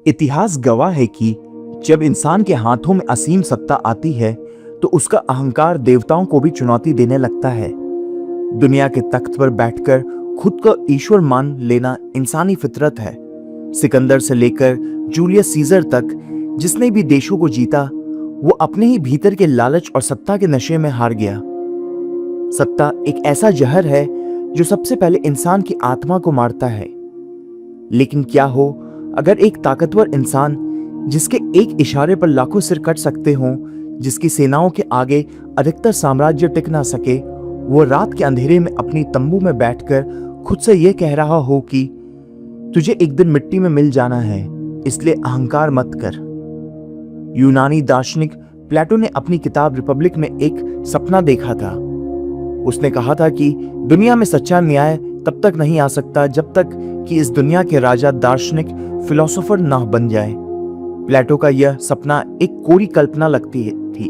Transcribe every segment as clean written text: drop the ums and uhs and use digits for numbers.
इतिहास गवाह है कि जब इंसान के हाथों में असीम सत्ता आती है तो उसका अहंकार देवताओं को भी चुनौती देने लगता है। दुनिया के तख्त पर बैठकर खुद को ईश्वर मान लेना इंसानी फितरत है। सिकंदर से लेकर जूलियस सीजर तक जिसने भी देशों को जीता वो अपने ही भीतर के लालच और सत्ता के नशे में हार गया। सत्ता एक ऐसा जहर है जो सबसे पहले इंसान की आत्मा को मारता है। लेकिन क्या हो अगर एक ताकतवर इंसान जिसके एक इशारे पर लाखों सिर कट सकते हों, जिसकी सेनाओं के आगे अधिकतर साम्राज्य टिक ना सके, वो रात के अंधेरे में अपनी तंबू में बैठकर खुद से यह कह रहा हो कि तुझे एक दिन मिट्टी में मिल जाना है, इसलिए अहंकार मत कर। यूनानी दार्शनिक प्लेटो ने अपनी किताब रिपब्लिक में एक सपना देखा था। उसने कहा था कि दुनिया में सच्चा न्याय तब तक नहीं आ सकता जब तक कि इस दुनिया के राजा दार्शनिक फिलोसोफर ना बन जाए। प्लेटो का यह सपना एक कोरी कल्पना लगती थी,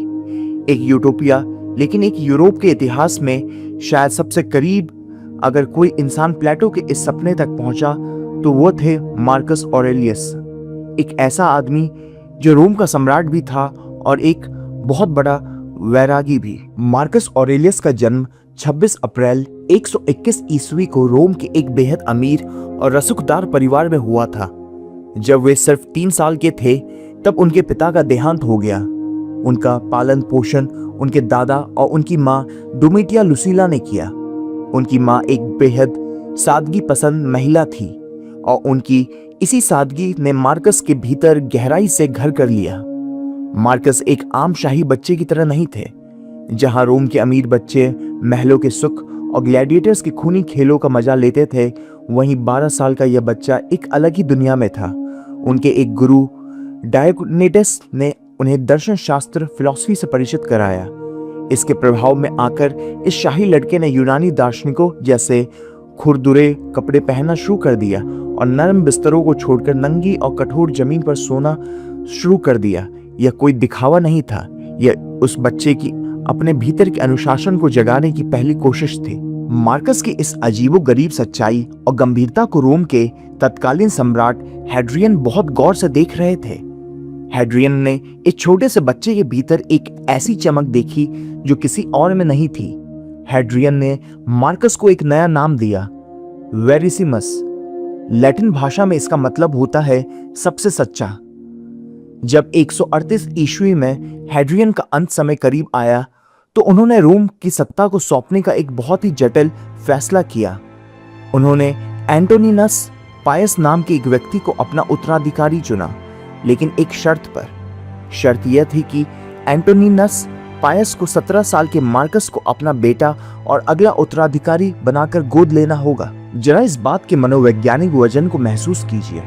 एक यूटोपिया, लेकिन एक यूरोप के इतिहास में शायद सबसे करीब अगर कोई इंसान प्लेटो के इस सपने तक पहुंचा तो वो थे मार्कस ऑरेलियस, एक ऐसा आदमी जो रोम का सम्राट भी था और एक बहुत बड़ा वैरागी भी। मार्कस ऑरेलियस का जन्म 26 अप्रैल 121 ईस्वी को रोम के एक बेहद अमीर और रसूखदार परिवार में हुआ था। जब वे सिर्फ 3 साल के थे तब उनके पिता का देहांत हो गया। उनका पालन पोषण उनके दादा और उनकी माँ डोमिटिया लुसीला ने किया। उनकी माँ एक बेहद सादगी पसंद महिला थी और उनकी इसी सादगी ने मार्कस के भीतर गहराई से घर कर लिया। मार्कस एक आम शाही बच्चे की तरह नहीं थे। जहां रोम के अमीर बच्चे महलों के सुख और ग्लैडिएटर्स के खूनी खेलों का मजा लेते थे, वहीं 12 साल का यह बच्चा एक अलग ही दुनिया में था। उनके एक गुरु डायोनेटस ने उन्हें दर्शन शास्त्र फिलॉसफी से परिचित कराया। इसके प्रभाव में आकर इस शाही लड़के ने यूनानी दार्शनिकों जैसे खुरदुरे कपड़े पहनना शुरू कर दिया और नरम बिस्तरों को छोड़कर नंगी और कठोर जमीन पर सोना शुरू कर दिया। यह कोई दिखावा नहीं था, यह उस बच्चे की अपने भीतर के अनुशासन को जगाने की पहली कोशिश थी। मार्कस की इस अजीबोगरीब सच्चाई और गंभीरता को रोम के तत्कालीन सम्राट हेड्रियन बहुत गौर से देख रहे थे। हेड्रियन ने इस छोटे से बच्चे के भीतर एक ऐसी चमक देखी जो किसी और में नहीं थी। हेड्रियन ने मार्कस को एक नया नाम दिया, वेरिसिमस। लैटिन भाषा में इसका मतलब होता है सबसे सच्चा। जब 138 ईस्वी में हेड्रियन का अंत समय करीब आया तो उन्होंने रोम की सत्ता को सौंपने का एक बहुत ही जटिल फैसला किया। उन्होंने एंटोनिनस पायस नाम के एक व्यक्ति को अपना उत्तराधिकारी चुना, लेकिन एक शर्त पर। शर्त यह थी कि एंटोनिनस पायस को 17 साल के मार्कस को अपना बेटा और अगला उत्तराधिकारी बनाकर गोद लेना होगा। जरा इस बात के मनोवैज्ञानिक वजन को महसूस कीजिए।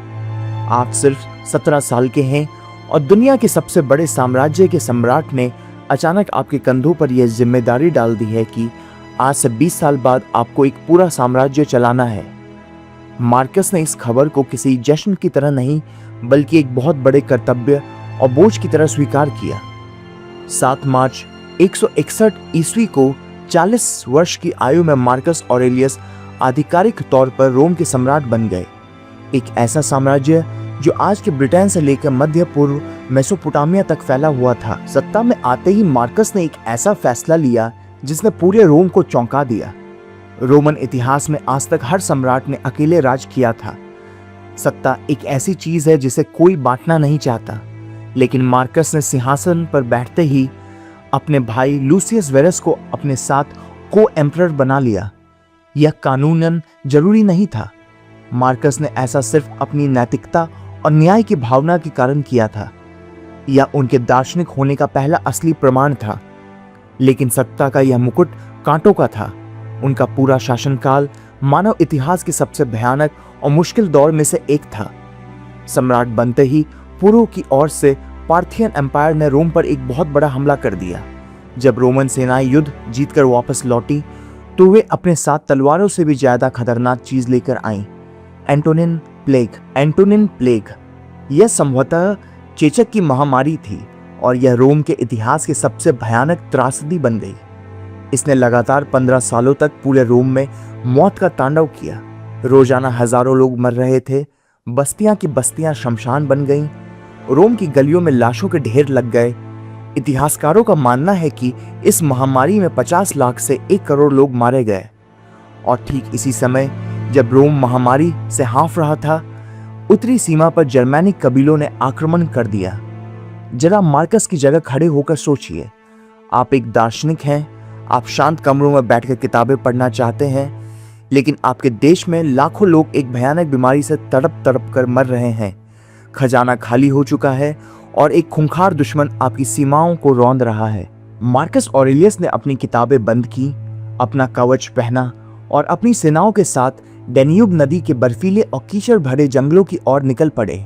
आप सिर्फ 17 साल के हैं और दुनिया के सबसे बड़े साम्राज्य के सम्राट ने अचानक आपके कंधों पर यह जिम्मेदारी डाल दी है कि आज से 20 साल बाद आपको एक पूरा साम्राज्य चलाना है। मार्कस ने इस खबर को किसी जश्न की तरह नहीं बल्कि एक बहुत बड़े कर्तव्य और बोझ की तरह स्वीकार किया। 7 मार्च 161 ईस्वी को 40 वर्ष की आयु में मार्कस ऑरेलियस आधिकारिक तौर पर रोम के सम्राट बन गए। एक ऐसा साम्राज्य जो आज के ब्रिटेन से लेकर मध्य पूर्व मेसोपोटामिया तक फैला हुआ था। सत्ता में आते ही मार्कस ने एक ऐसा फैसला लिया जिसने पूरे रोम को चौंका दिया। रोमन इतिहास में आज तक हर सम्राट ने अकेले राज किया था। सत्ता एक ऐसी चीज है जिसे कोई बांटना नहीं चाहता, लेकिन मार्कस ने सिंहासन पर बैठते ही अपने भाई लूसियस वेरस को अपने साथ को एम्परर बना लिया। यह कानूनन जरूरी नहीं था। मार्कस ने ऐसा सिर्फ अपनी नैतिकता और न्याय की भावना के कारण किया था। यह उनके दार्शनिक होने का पहला असली प्रमाण था। लेकिन सत्ता का यह मुकुट कांटों का था। उनका पूरा शासनकाल मानव इतिहास के सबसे भयानक और मुश्किल दौर में से एक था। सम्राट बनते ही पूर्व की ओर से पार्थियन एम्पायर ने रोम पर एक बहुत बड़ा हमला कर दिया। जब रोमन सेनाएं युद्ध जीतकर वापस लौटी तो वे अपने साथ तलवारों से भी ज्यादा खतरनाक चीज लेकर आईं, एंटोनिन प्लेग। यह संभवतः चेचक की महामारी थी और यह रोम के इतिहास की सबसे भयानक त्रासदी बन गई। इसने लगातार 15 सालों तक पूरे रोम में मौत का तांडव किया। रोजाना हजारों लोग मर रहे थे। बस्तियां की बस्तियां शमशान बन गईं। रोम की गलियों में लाशों के ढेर लग गए। इतिहासकारों का मानना है कि इस महामारी में 50 लाख से 1 करोड़ लोग मारे गए। और ठीक इसी समय जब रोम महामारी से हाँफ रहा था, उत्तरी सीमा पर जर्मैनिक कबीलों ने आक्रमण कर दिया। जरा मार्कस की जगह खड़े होकर सोचिए। आप एक दार्शनिक हैं, आप शांत कमरों में बैठकर किताबें पढ़ना चाहते हैं, लेकिन आपके देश में लाखों लोग एक भयानक बीमारी से तड़प तड़प कर मर रहे हैं। खजाना खाली हो चुका है और एक खूंखार दुश्मन आपकी सीमाओं को रौंद रहा है। मार्कस ऑरेलियस ने अपनी किताबें बंद की, अपना कवच पहना और अपनी सेनाओं के साथ डेन्यूब नदी के बर्फीले और कीचड़ भरे जंगलों की ओर निकल पड़े।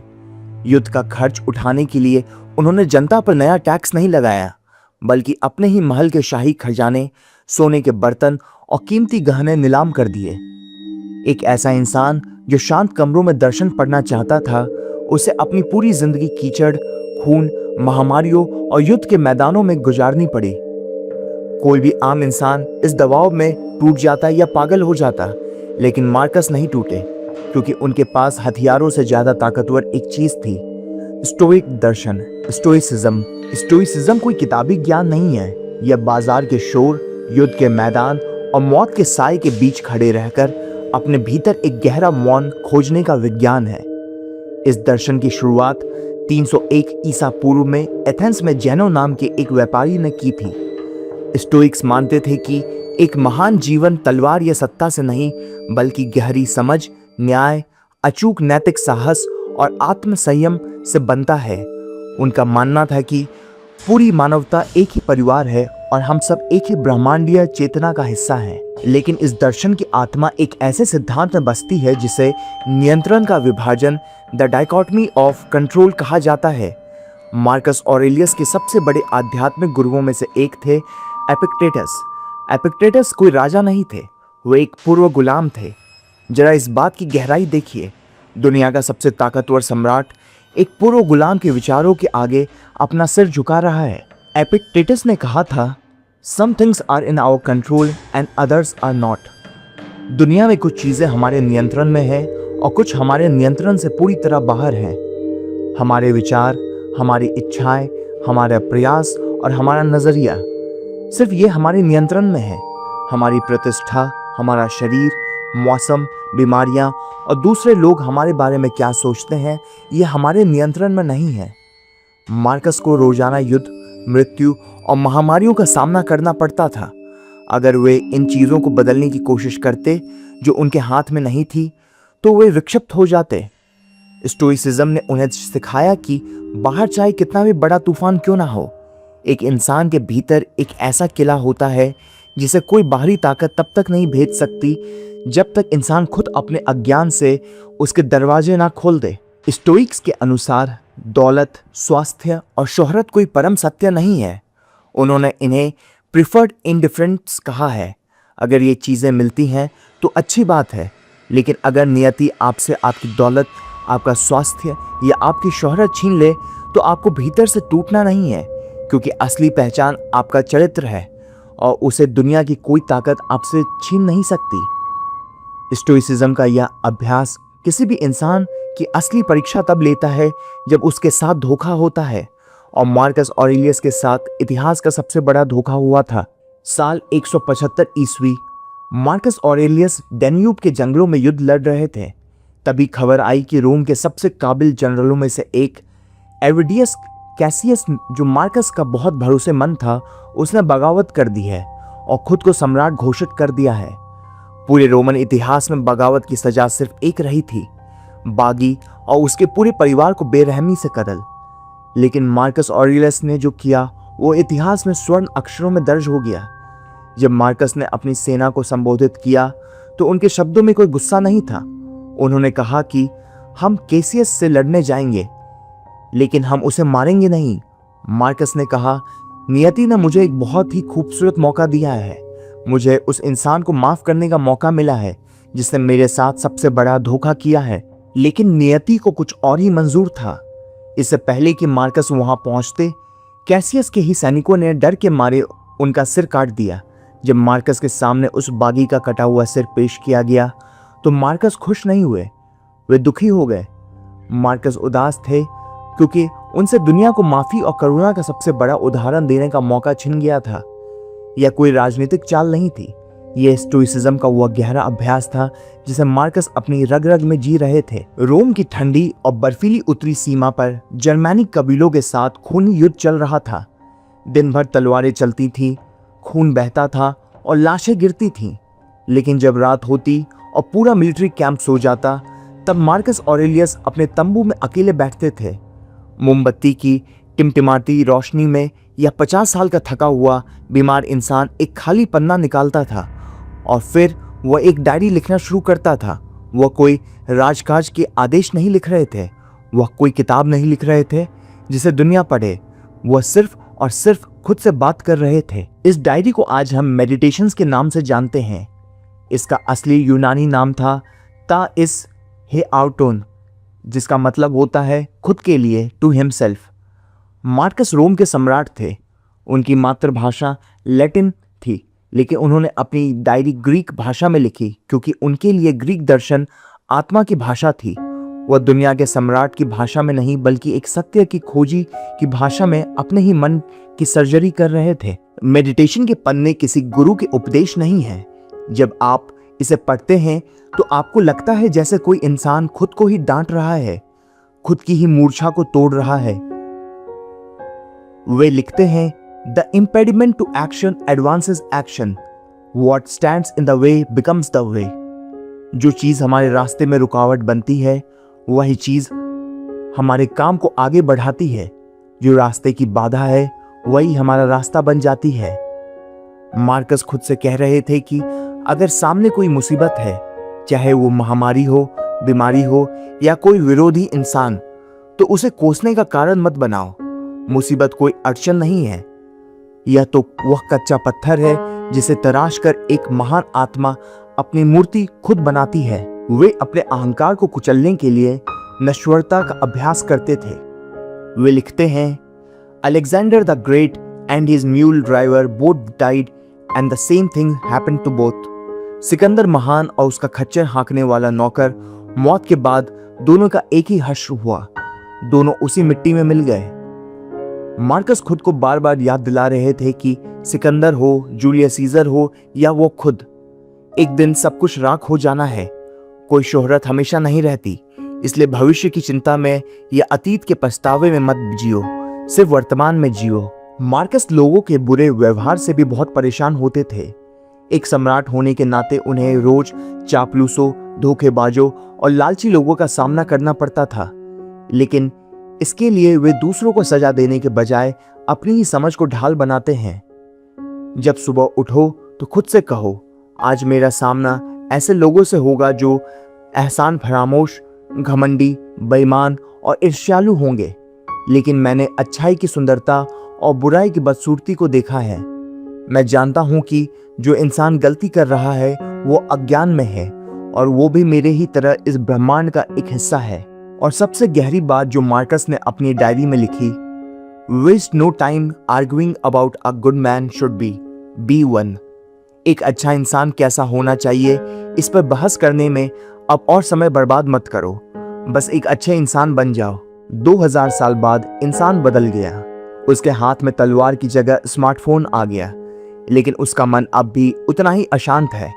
युद्ध का खर्च उठाने के लिए उन्होंने जनता पर नया टैक्स नहीं लगाया, बल्कि अपने ही महल के शाही खजाने, सोने के बर्तन और कीमती गहने नीलाम कर दिए। एक ऐसा इंसान जो शांत कमरों में दर्शन पढ़ना चाहता था, उसे अपनी पूरी जिंदगी कीचड़, खून, महामारियों और युद्ध के मैदानों में गुजारनी पड़ी। कोई भी आम इंसान इस दबाव में टूट जाता या पागल हो जाता, लेकिन मार्कस नहीं टूटे, क्योंकि उनके पास हथियारों से ज्यादा ताकतवर एक चीज थी, स्टोइक दर्शन, स्टोइसिज्म। स्टोइसिज्म कोई किताबी ज्ञान नहीं है, यह बाजार के शोर, युद्ध के मैदान और मौत के साए के बीच खड़े रहकर अपने भीतर एक गहरा मौन खोजने का विज्ञान है। इस दर्शन की शुरुआत 301 ईसा पूर्व में एथेंस में जेनो नाम के एक व्यापारी ने की थी। स्टोइक्स मानते थे कि एक महान जीवन तलवार या सत्ता से नहीं, बल्कि गहरी समझ, न्याय, अचूक नैतिक साहस और आत्म संयम से बनता है। उनका मानना था कि पूरी मानवता एक ही परिवार है और हम सब एक ही ब्रह्मांडीय चेतना का हिस्सा हैं। लेकिन इस दर्शन की आत्मा एक ऐसे सिद्धांत में बसती है जिसे नियंत्रण का विभाजन, द डाइकोटमी ऑफ कंट्रोल कहा जाता है। मार्कस ऑरेलियस के सबसे बड़े आध्यात्मिक गुरुओं में से एक थे एपिक्टेटस। एपिक्टेटस कोई राजा नहीं थे, वो एक पूर्व गुलाम थे। जरा इस बात की गहराई देखिए, दुनिया का सबसे ताकतवर सम्राट एक पूर्व गुलाम के विचारों के आगे अपना सिर झुका रहा है। एपिक्टेटस ने कहा था, some things are in our control and others are not. दुनिया में कुछ चीजें हमारे नियंत्रण में है और कुछ हमारे नियंत्रण से पूरी तरह बाहर हैं। हमारे विचार, हमारी इच्छाएं, हमारा प्रयास और हमारा नजरिया, सिर्फ ये हमारे नियंत्रण में है। हमारी प्रतिष्ठा, हमारा शरीर, मौसम, बीमारियां और दूसरे लोग हमारे बारे में क्या सोचते हैं, ये हमारे नियंत्रण में नहीं है। मार्कस को रोजाना युद्ध, मृत्यु और महामारियों का सामना करना पड़ता था। अगर वे इन चीजों को बदलने की कोशिश करते जो उनके हाथ में नहीं थी, तो वे विक्षिप्त हो जाते। स्टोइसिज्म ने उन्हें सिखाया कि बाहर चाहे कितना भी बड़ा तूफान क्यों ना हो, एक इंसान के भीतर एक ऐसा किला होता है जिसे कोई बाहरी ताकत तब तक नहीं भेज सकती जब तक इंसान खुद अपने अज्ञान से उसके दरवाजे ना खोल दे। स्टोइक्स के अनुसार दौलत, स्वास्थ्य और शोहरत कोई परम सत्य नहीं है। उन्होंने इन्हें प्रिफर्ड इंडिफरेंस कहा है। अगर ये चीज़ें मिलती हैं तो अच्छी बात है, लेकिन अगर नियति आपसे आपकी दौलत, आपका स्वास्थ्य या आपकी शोहरत छीन ले तो आपको भीतर से टूटना नहीं है, क्योंकि असली पहचान आपका चरित्र है और उसे दुनिया की कोई ताकत आपसे छीन नहीं सकती। स्टोइसिज्म का यह अभ्यास किसी भी इंसान की असली परीक्षा तब लेता है जब उसके साथ धोखा होता है, और मार्कस ऑरेलियस के साथ इतिहास का सबसे बड़ा धोखा हुआ था। साल 175 ईस्वी, मार्कस ऑरेलियस डेन्यूब के जंगलों में युद्ध लड़ रहे थे। तभी खबर आई कि रोम के सबसे काबिल जनरलों में से एक एविडियस कैसियस, जो मार्कस का बहुत भरोसेमंद था, उसने बगावत कर दी है और खुद को सम्राट घोषित कर दिया है। पूरे रोमन इतिहास में बगावत की सजा सिर्फ एक रही थी, बागी और उसके पूरे परिवार को बेरहमी से कत्ल। लेकिन मार्कस ऑरेलियस ने जो किया वो इतिहास में स्वर्ण अक्षरों में दर्ज हो गया। जब मार्कस ने अपनी सेना को संबोधित किया तो उनके शब्दों में कोई गुस्सा नहीं था। उन्होंने कहा कि हम कैसियस से लड़ने जाएंगे, लेकिन हम उसे मारेंगे नहीं। मार्कस ने कहा, नियति ने मुझे एक बहुत ही खूबसूरत मौका दिया है। मुझे उस इंसान को माफ करने का मौका मिला है जिसने मेरे साथ सबसे बड़ा धोखा किया है। लेकिन नियति को कुछ और ही मंजूर था। इससे पहले कि मार्कस वहां पहुंचते, कैसियस के ही सैनिकों ने डर के मारे उनका सिर काट दिया। जब मार्कस के सामने उस बागी का कटा हुआ सिर पेश किया गया तो मार्कस खुश नहीं हुए, वे दुखी हो गए। मार्कस उदास थे क्योंकि उनसे दुनिया को माफी और करुणा का सबसे बड़ा उदाहरण देने का मौका छिन गया था। यह कोई राजनीतिक चाल नहीं थी, यह स्टोइसिज्म का वह गहरा अभ्यास था जिसे मार्कस अपनी रग रग में जी रहे थे। रोम की ठंडी और बर्फीली उत्तरी सीमा पर जर्मैनिक कबीलों के साथ खूनी युद्ध चल रहा था। दिन भर तलवारें चलती थीं, खून बहता था और लाशें गिरती थीं। लेकिन जब रात होती और पूरा मिलिट्री कैंप सो जाता, तब मार्कस ऑरेलियस अपने तंबू में अकेले बैठते थे। मोमबत्ती की टिमटिमाती रोशनी में यह 50 साल का थका हुआ बीमार इंसान एक खाली पन्ना निकालता था और फिर वह एक डायरी लिखना शुरू करता था। वह कोई राजकाज के आदेश नहीं लिख रहे थे, वह कोई किताब नहीं लिख रहे थे जिसे दुनिया पढ़े। वह सिर्फ और सिर्फ खुद से बात कर रहे थे। इस डायरी को आज हम मेडिटेशंस के नाम से जानते हैं। इसका असली यूनानी नाम था ता इस हे आउटोन, जिसका मतलब होता है खुद के लिए, टू हिमसेल्फ। मार्कस रोम के सम्राट थे। उनकी मातृभाषा लैटिन थी, लेकिन उन्होंने अपनी डायरी ग्रीक भाषा में लिखी क्योंकि उनके लिए ग्रीक दर्शन आत्मा की भाषा थी। वह दुनिया के सम्राट की भाषा में नहीं बल्कि एक सत्य की खोजी की भाषा में अपने ही मन की सर्जरी कर रहे थे। मेडिटेशन के पन्ने किसी गुरु के उपदेश नहीं है। जब आप इसे पढ़ते हैं तो आपको लगता है जैसे कोई इंसान खुद को ही डांट रहा है, खुद की ही मूर्छा को तोड़ रहा है। वे लिखते हैं, the impediment to action advances action, what stands in the way becomes the way. जो चीज हमारे रास्ते में रुकावट बनती है वही चीज हमारे काम को आगे बढ़ाती है। जो रास्ते की बाधा है वही हमारा रास्ता बन जाती है। मार्कस खुद से कह रहे थे कि अगर सामने कोई मुसीबत है, चाहे वो महामारी हो, बीमारी हो या कोई विरोधी इंसान, तो उसे कोसने का कारण मत बनाओ। मुसीबत कोई अड़चन नहीं है, यह तो वह कच्चा पत्थर है जिसे तराश कर एक महान आत्मा अपनी मूर्ति खुद बनाती है। वे अपने अहंकार को कुचलने के लिए नश्वरता का अभ्यास करते थे। वे लिखते हैं, Alexander the Great and his mule driver both died and the same thing happened to both. Sikandar महान और उसका खच्चर हाँकने वाला नौकर, मौत के बाद दोनों का एक ही हश्र हुआ, दोनों उसी मिट्टी में मिल गए। मार्कस खुद को बार बार याद दिला रहे थे कि सिकंदर हो, जूलियस सीजर हो या वो खुद, एक दिन सब कुछ राख हो जाना है। कोई शोहरत हमेशा नहीं रहती, इसलिए भविष्य की चिंता में या अतीत के पछतावे में मत जियो, सिर्फ वर्तमान में जियो। मार्कस लोगों के बुरे व्यवहार से भी बहुत परेशान होते थे। एक सम्राट होने के नाते उन्हें रोज चापलूसों, धोखेबाजों और लालची लोगों का सामना करना पड़ता था, लेकिन इसके लिए वे दूसरों को सजा देने के बजाय अपनी ही समझ को ढाल बनाते हैं। जब सुबह उठो तो खुद से कहो, आज मेरा सामना ऐसे लोगों से होगा जो एहसान फरामोश, घमंडी, बेईमान और ईर्ष्यालु होंगे, लेकिन मैंने अच्छाई की सुंदरता और बुराई की बदसूरती को देखा है। मैं जानता हूं कि जो इंसान गलती कर रहा है वो अज्ञान में है और वो भी मेरे ही तरह इस ब्रह्मांड का एक हिस्सा है। और सबसे गहरी बात जो मार्कस ने अपनी डायरी में लिखी, waste no time arguing about a good man should be one. एक अच्छा इंसान कैसा होना चाहिए इस पर बहस करने में अब और समय बर्बाद मत करो, बस एक अच्छे इंसान बन जाओ। 2000 साल बाद इंसान बदल गया, उसके हाथ में तलवार की जगह स्मार्टफोन आ गया, लेकिन उसका मन अब भी उतना ही अशांत है।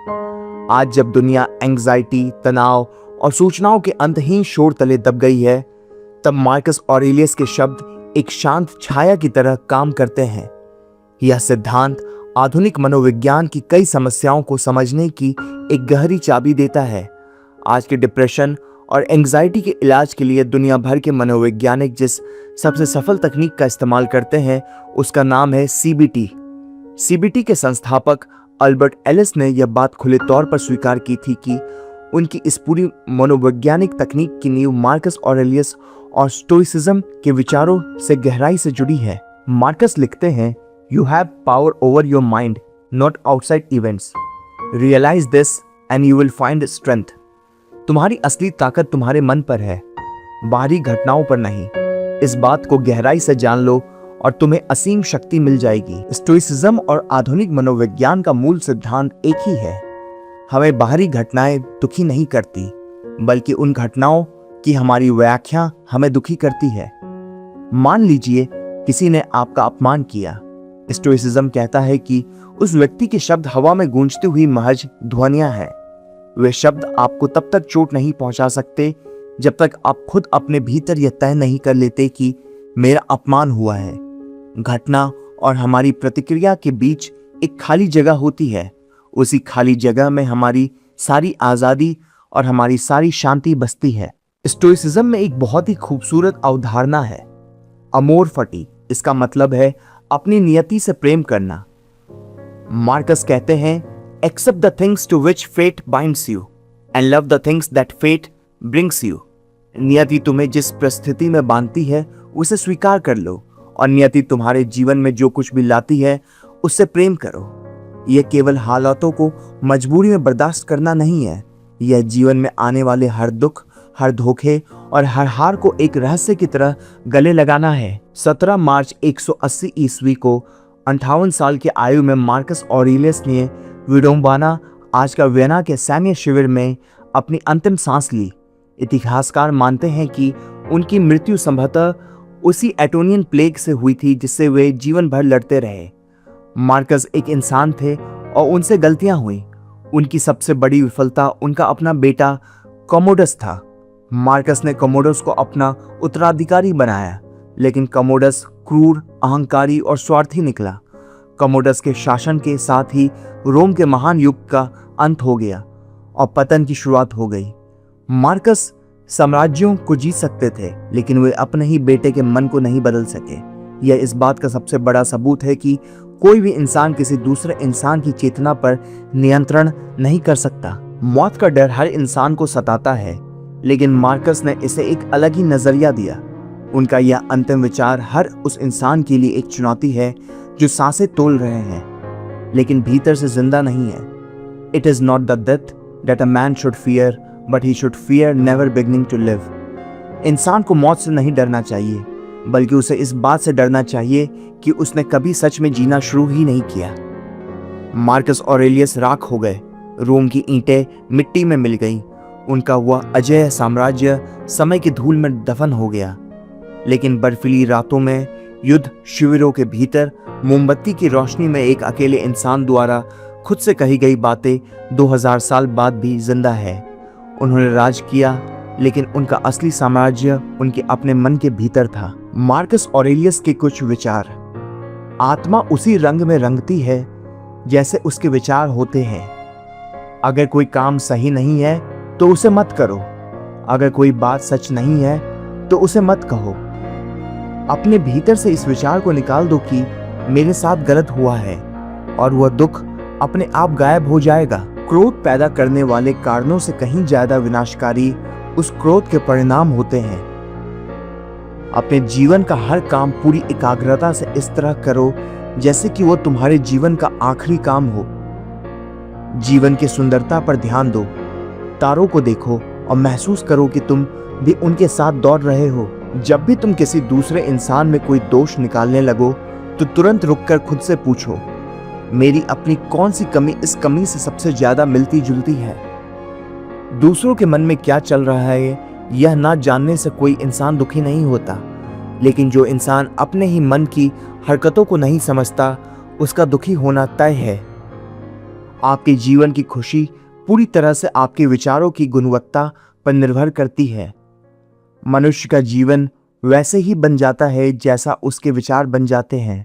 आज जब दुनिया एंग्जाइटी, तनाव और सूचनाओं के अंतहीन शोर तले दब गई है, तब मार्कस ऑरेलियस के शब्द एक शांत छाया की तरह काम करते हैं। यह सिद्धांत आधुनिक मनोविज्ञान की कई समस्याओं को समझने की एक गहरी चाबी देता है। आज के डिप्रेशन और एंग्जाइटी के इलाज के लिए दुनिया भर के मनोवैज्ञानिक जिस सबसे सफल तकनीक का इस्तेमाल करते हैं उसका नाम है सीबीटी। सीबीटी के संस्थापक अल्बर्ट एलिस ने यह बात खुले तौर पर स्वीकार की थी कि उनकी इस पूरी मनोवैज्ञानिक तकनीक की नींव मार्कस ऑरेलियस और स्टोइसिज्म के विचारों से गहराई से जुड़ी है। मार्कस लिखते हैं, you have power over your mind, not outside events. Realise this and you will find strength. तुम्हारी असली ताकत तुम्हारे मन पर है, बाहरी घटनाओं पर नहीं। इस बात को गहराई से जान लो और तुम्हें असीम शक्ति मिल जाएगी। स्टोइसिज्म और आधुनिक मनोविज्ञान का मूल सिद्धांत एक ही है। हमें बाहरी घटनाएं दुखी नहीं करती, बल्कि उन घटनाओं कि हमारी व्याख्या हमें दुखी करती है। मान लीजिए किसी ने आपका अपमान किया। स्टोइसिज्म कहता है कि उस व्यक्ति के शब्द हवा में गूंजती हुई महज ध्वनियां हैं। वे शब्द आपको तब तक चोट नहीं पहुंचा सकते जब तक आप खुद अपने भीतर यह तय नहीं कर लेते कि मेरा अपमान हुआ है। घटना और हमारी प्रतिक्रिया के बीच एक खाली जगह होती है। उसी खाली जगह में हमारी सारी आजादी और हमारी सारी शांति बसती है। स्टोइसिज्म में एक बहुत ही खूबसूरत अवधारणा है, अमोर फटी। इसका मतलब है अपनी नियति से प्रेम करना। मार्कस कहते हैं, accept the things to which fate binds you and love the things that fate brings you. नियति तुम्हें जिस परिस्थिति में बांधती है उसे स्वीकार कर लो, और नियति तुम्हारे जीवन में जो कुछ भी लाती है उससे प्रेम करो। यह केवल हालातों को मजबूरी में बर्दाश्त करना नहीं है, यह जीवन में आने वाले हर दुख, हर धोखे और हर हार को एक रहस्य की तरह गले लगाना है। 17 मार्च 180 ईस्वी को 58 साल की आयु में मार्कस ऑरेलियस ने विडोम्बाना आज का वियना के सैन्य शिविर में अपनी अंतिम सांस ली। इतिहासकार मानते हैं कि उनकी मृत्यु संभवतः उसी एटोनियन प्लेग से हुई थी जिससे वे जीवन भर लड़ते रहे। मार्कस एक इंसान थे और उनसे गलतियां हुई। उनकी सबसे बड़ी विफलता उनका अपना बेटा कमोडस था। मार्कस ने कमोडस को अपना उत्तराधिकारी बनाया, लेकिन कमोडस क्रूर, अहंकारी और स्वार्थी निकला। कमोडस के शासन के साथ ही रोम के महान युग का अंत हो गया और पतन की शुरुआत हो गई। मार्कस साम्राज्यों को जीत सकते थे, लेकिन वे अपने ही बेटे के मन को नहीं बदल सके। यह इस बात का सबसे बड़ा सबूत है कि कोई भी इंसान किसी दूसरे इंसान की चेतना पर नियंत्रण नहीं कर सकता। मौत का डर हर इंसान को सताता है, लेकिन मार्कस ने इसे एक अलग ही नजरिया दिया। उनका यह अंतिम विचार हर उस इंसान के लिए एक चुनौती है जो सांसें तोल रहे हैं लेकिन भीतर से जिंदा नहीं है। It is not the death that a man should fear, but he should fear never beginning to live. इंसान को मौत से नहीं डरना चाहिए, बल्कि उसे इस बात से डरना चाहिए कि उसने कभी सच में जीना शुरू ही नहीं किया। मार्कस ऑरेलियस राख हो गए, रोम की ईंटें मिट्टी में मिल गईं, उनका वह अजेय साम्राज्य समय की धूल में दफन हो गया। लेकिन बर्फीली रातों में युद्ध शिविरों के भीतर मोमबत्ती की रोशनी में एक अकेले इंसान द्वारा खुद से कही गई बातें 2000 साल बाद भी जिंदा है। उन्होंने राज किया, लेकिन उनका असली साम्राज्य उनके अपने मन के भीतर था। मार्कस ऑरेलियस के कुछ विचार। आत्मा उसी रंग में रंगती है जैसे उसके विचार होते हैं। अगर कोई काम सही नहीं है तो उसे मत करो। अगर कोई बात सच नहीं है तो उसे मत कहो। अपने भीतर से इस विचार को निकाल दो कि मेरे साथ गलत हुआ है, और वह दुख अपने आप गायब हो जाएगा। क्रोध पैदा करने वाले कारणों से कहीं ज्यादा विनाशकारी उस क्रोध के परिणाम होते हैं। अपने जीवन का हर काम पूरी एकाग्रता से इस तरह करो जैसे कि वो तुम्हारे जीवन का आखिरी काम हो। जीवन की सुंदरता पर ध्यान दो, तारों को देखो और महसूस करो कि तुम भी उनके साथ दौड़ रहे हो। जब भी तुम किसी दूसरे इंसान में कोई दोष निकालने लगो तो तुरंत रुककर खुद से पूछो, मेरी अपनी कौन सी कमी इस कमी से सबसे ज्यादा मिलती जुलती है। दूसरों के मन में क्या चल रहा है यह ना जानने से कोई इंसान दुखी नहीं होता, लेकिन जो इंसान अपने ही मन की हरकतों को नहीं समझता उसका दुखी होना तय है। आपके जीवन की खुशी पूरी तरह से आपके विचारों की गुणवत्ता पर निर्भर करती है। मनुष्य का जीवन वैसे ही बन जाता है जैसा उसके विचार बन जाते हैं।